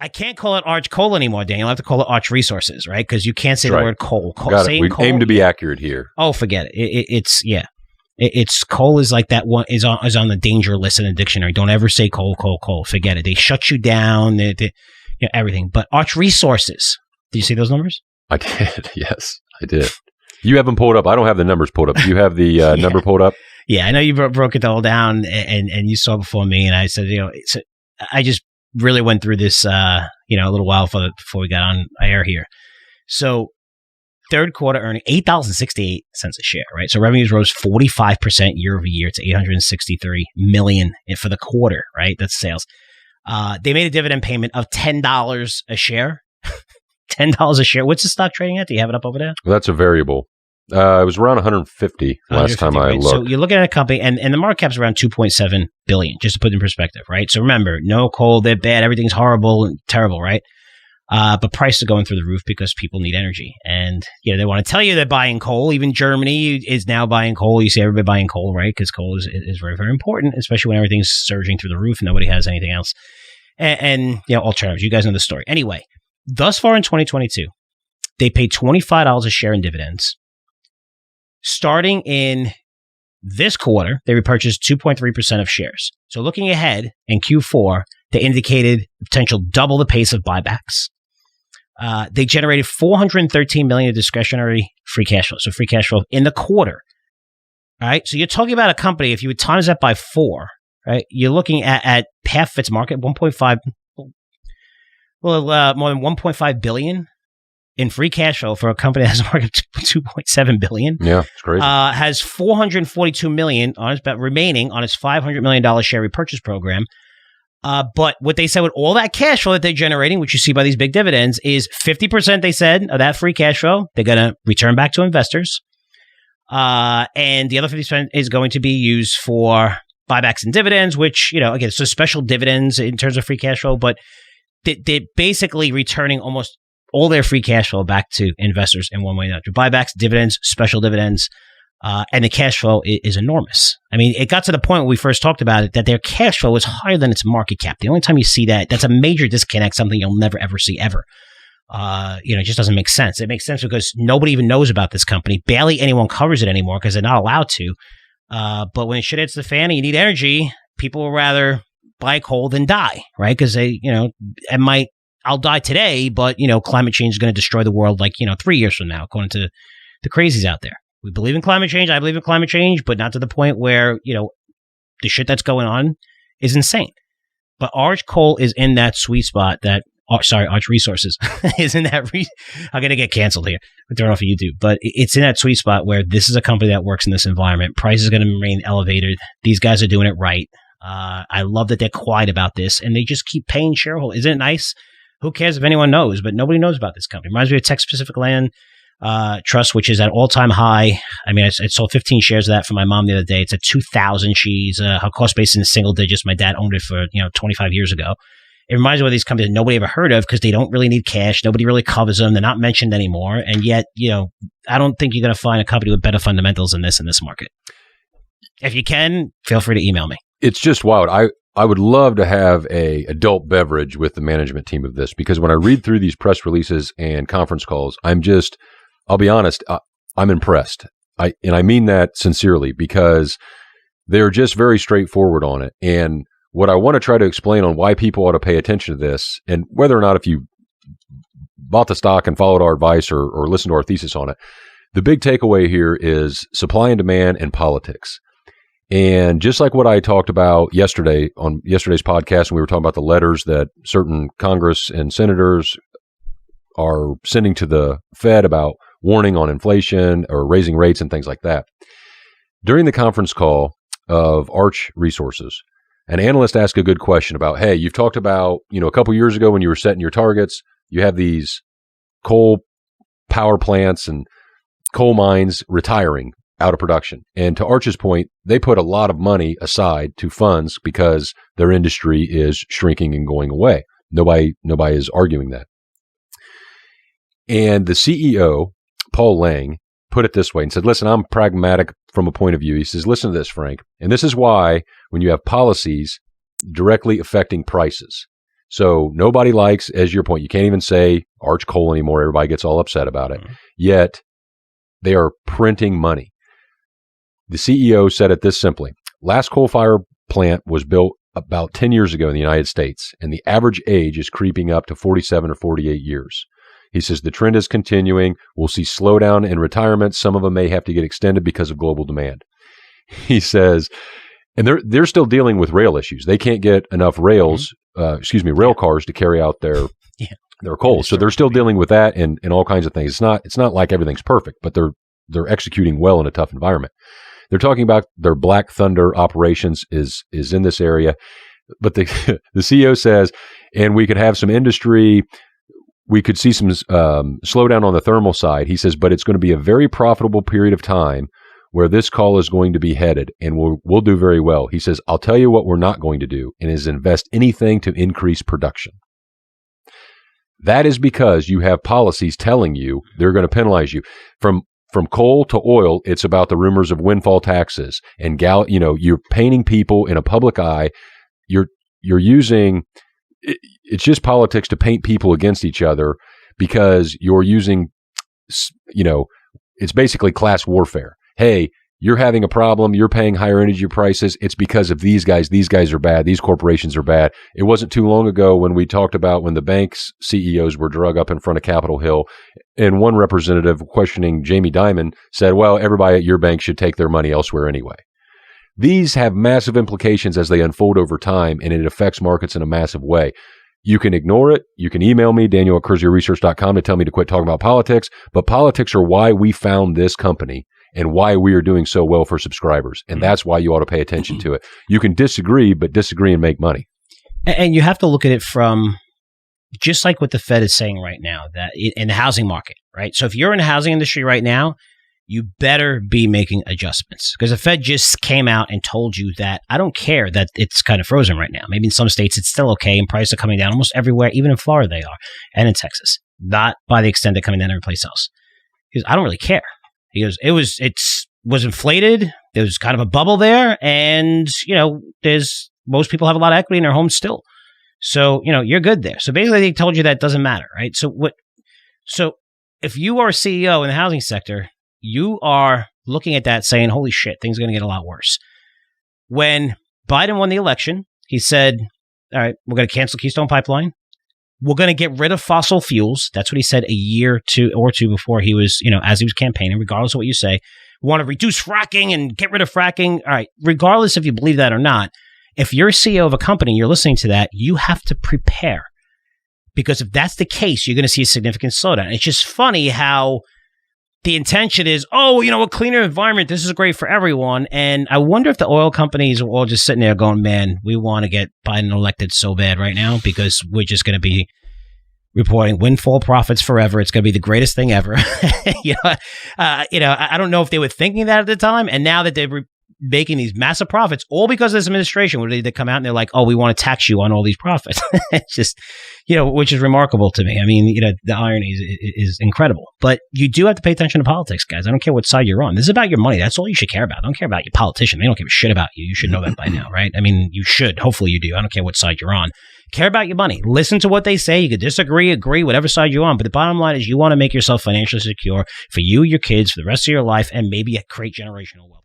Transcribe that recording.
I can't call it Arch Coal anymore, Daniel. I have to call it Arch Resources, right? Because you can't say the word coal. Got it. We aim to be accurate here. Oh, forget it. It's coal is like that one is on the danger list in the dictionary. Don't ever say coal. Forget it. They shut you down. Everything. But Arch Resources. Did you see those numbers? I did. Yes, I did. You have them pulled up. I don't have the numbers pulled up. Do you have the number pulled up? Yeah, I know you broke it all down, and you saw before me, and I said, I just really went through this, a little while before we got on air here. So, third quarter earning $8.68 a share, right? So revenues rose 45% year over year to $863 million for the quarter, right? That's sales. They made a dividend payment of $10 a share. $10 a share. What's the stock trading at? Do you have it up over there? Well, that's a variable. It was around 150 last time I looked. So you're looking at a company, and the market cap's around $2.7 billion, just to put it in perspective, right? So remember, no coal, they're bad, everything's horrible and terrible, right? But prices are going through the roof because people need energy. And they want to tell you they're buying coal. Even Germany is now buying coal. You see everybody buying coal, right? Because coal is very, very important, especially when everything's surging through the roof and nobody has anything else. And alternatives. You guys know the story. Anyway, thus far in 2022, they paid $25 a share in dividends. Starting in this quarter, they repurchased 2.3% of shares. So looking ahead in Q4, they indicated potential double the pace of buybacks. They generated $413 million of discretionary free cash flow. So free cash flow in the quarter. All right. So you're talking about a company, if you would times that by 4, right? You're looking at half its market, 1.5, more than 1.5 billion in free cash flow for a company that has a market of $2.7 billion. Yeah, it's crazy. Has $442 million remaining on its $500 million share repurchase program. But what they said with all that cash flow that they're generating, which you see by these big dividends, is 50%, they said, of that free cash flow, they're going to return back to investors. And the other 50% is going to be used for buybacks and dividends, which, again, so special dividends in terms of free cash flow, but they're basically returning almost all their free cash flow back to investors in one way or another. Buybacks, dividends, special dividends, and the cash flow is enormous. I mean, it got to the point when we first talked about it that their cash flow is higher than its market cap. The only time you see that, that's a major disconnect, something you'll never, ever see ever. It just doesn't make sense. It makes sense because nobody even knows about this company. Barely anyone covers it anymore because they're not allowed to. But when shit hits the fan and you need energy, people will rather buy coal than die, right? Because I'll die today, but, climate change is going to destroy the world 3 years from now, according to the crazies out there. We believe in climate change. I believe in climate change, but not to the point where, the shit that's going on is insane. But Arch Coal is in that sweet spot Arch Resources is in that. I'm going to get canceled here. I'm throwing off of YouTube, but it's in that sweet spot where this is a company that works in this environment. Price is going to remain elevated. These guys are doing it right. I love that they're quiet about this and they just keep paying shareholders. Isn't it nice? Who cares if anyone knows? But nobody knows about this company. Reminds me of Texas Pacific Land Trust, which is at all-time high. I mean, I sold 15 shares of that for my mom the other day. It's at 2,000. Her cost base in the single digits. My dad owned it for 25 years ago. It reminds me of these companies that nobody ever heard of because they don't really need cash. Nobody really covers them. They're not mentioned anymore. And yet, I don't think you're going to find a company with better fundamentals than this in this market. If you can, feel free to email me. It's just wild. I would love to have a adult beverage with the management team of this because when I read through these press releases and conference calls, I'll be honest, I'm impressed. I mean that sincerely because they're just very straightforward on it. And what I want to try to explain on why people ought to pay attention to this and whether or not if you bought the stock and followed our advice or listened to our thesis on it, the big takeaway here is supply and demand and politics. And just like what I talked about yesterday on yesterday's podcast, when we were talking about the letters that certain Congress and senators are sending to the Fed about warning on inflation or raising rates and things like that. During the conference call of Arch Resources, an analyst asked a good question about, hey, you've talked about, a couple years ago when you were setting your targets, you have these coal power plants and coal mines retiring out of production. And to Arch's point, they put a lot of money aside to funds because their industry is shrinking and going away. Nobody is arguing that. And the CEO, Paul Lang, put it this way and said, listen, I'm pragmatic from a point of view. He says, listen to this, Frank. And this is why when you have policies directly affecting prices, So nobody likes, as your point, you can't even say Arch Coal anymore. Everybody gets all upset about it. Yet they are printing money. The CEO said it this simply. Last coal-fired plant was built about 10 years ago in the United States, and the average age is creeping up to 47 or 48 years. He says the trend is continuing. We'll see slowdown in retirements. Some of them may have to get extended because of global demand. He says, and they're still dealing with rail issues. They can't get enough rail cars to carry out their coal. So they're still dealing with that and all kinds of things. It's not like everything's perfect, but they're executing well in a tough environment. They're talking about their Black Thunder operations is in this area. But the CEO says, and we could have some industry, we could see some slowdown on the thermal side. He says, but it's going to be a very profitable period of time where this call is going to be headed, and we'll do very well. He says, I'll tell you what we're not going to do, and is invest anything to increase production. That is because you have policies telling you they're going to penalize you. From coal to oil, it's about the rumors of windfall taxes and you're painting people in a public eye. You're using it's just politics to paint people against each other because you're using it's basically class warfare. Hey, you're having a problem. You're paying higher energy prices. It's because of these guys. These guys are bad. These corporations are bad. It wasn't too long ago when we talked about when the bank's CEOs were drug up in front of Capitol Hill, and one representative questioning Jamie Dimon said, well, everybody at your bank should take their money elsewhere anyway. These have massive implications as they unfold over time, and it affects markets in a massive way. You can ignore it. You can email me, Daniel@CurzioResearch.com, to tell me to quit talking about politics. But politics are why we found this company and why we are doing so well for subscribers. And that's why you ought to pay attention to it. You can disagree, but disagree and make money. And you have to look at it from just like what the Fed is saying right now, that in the housing market, right? So if you're in the housing industry right now, you better be making adjustments because the Fed just came out and told you that I don't care that it's kind of frozen right now. Maybe in some states it's still okay and prices are coming down almost everywhere, even in Florida they are, and in Texas, not by the extent they're coming down every place else. Because I don't really care. He goes, it was inflated. There was kind of a bubble there. And, most people have a lot of equity in their homes still. So, you're good there. So basically they told you that doesn't matter, right? So if you are a CEO in the housing sector, you are looking at that saying, holy shit, things are going to get a lot worse. When Biden won the election, he said, all right, we're going to cancel Keystone Pipeline. We're going to get rid of fossil fuels. That's what he said a year or two before he was, as he was campaigning, regardless of what you say. We want to reduce fracking and get rid of fracking. All right, regardless if you believe that or not, if you're a CEO of a company, you're listening to that, you have to prepare. Because if that's the case, you're going to see a significant slowdown. It's just funny how the intention is, a cleaner environment. This is great for everyone. And I wonder if the oil companies are all just sitting there going, man, we want to get Biden elected so bad right now because we're just going to be reporting windfall profits forever. It's going to be the greatest thing ever. I don't know if they were thinking that at the time. And now that they're making these massive profits, all because of this administration, where they come out and they're like, oh, we want to tax you on all these profits. It's just, which is remarkable to me. I mean, the irony is incredible. But you do have to pay attention to politics, guys. I don't care what side you're on. This is about your money. That's all you should care about. I don't care about your politician. They don't give a shit about you. You should know that by now, right? I mean, you should. Hopefully you do. I don't care what side you're on. Care about your money. Listen to what they say. You could disagree, agree, whatever side you're on. But the bottom line is you want to make yourself financially secure for you, your kids, for the rest of your life, and maybe create generational wealth.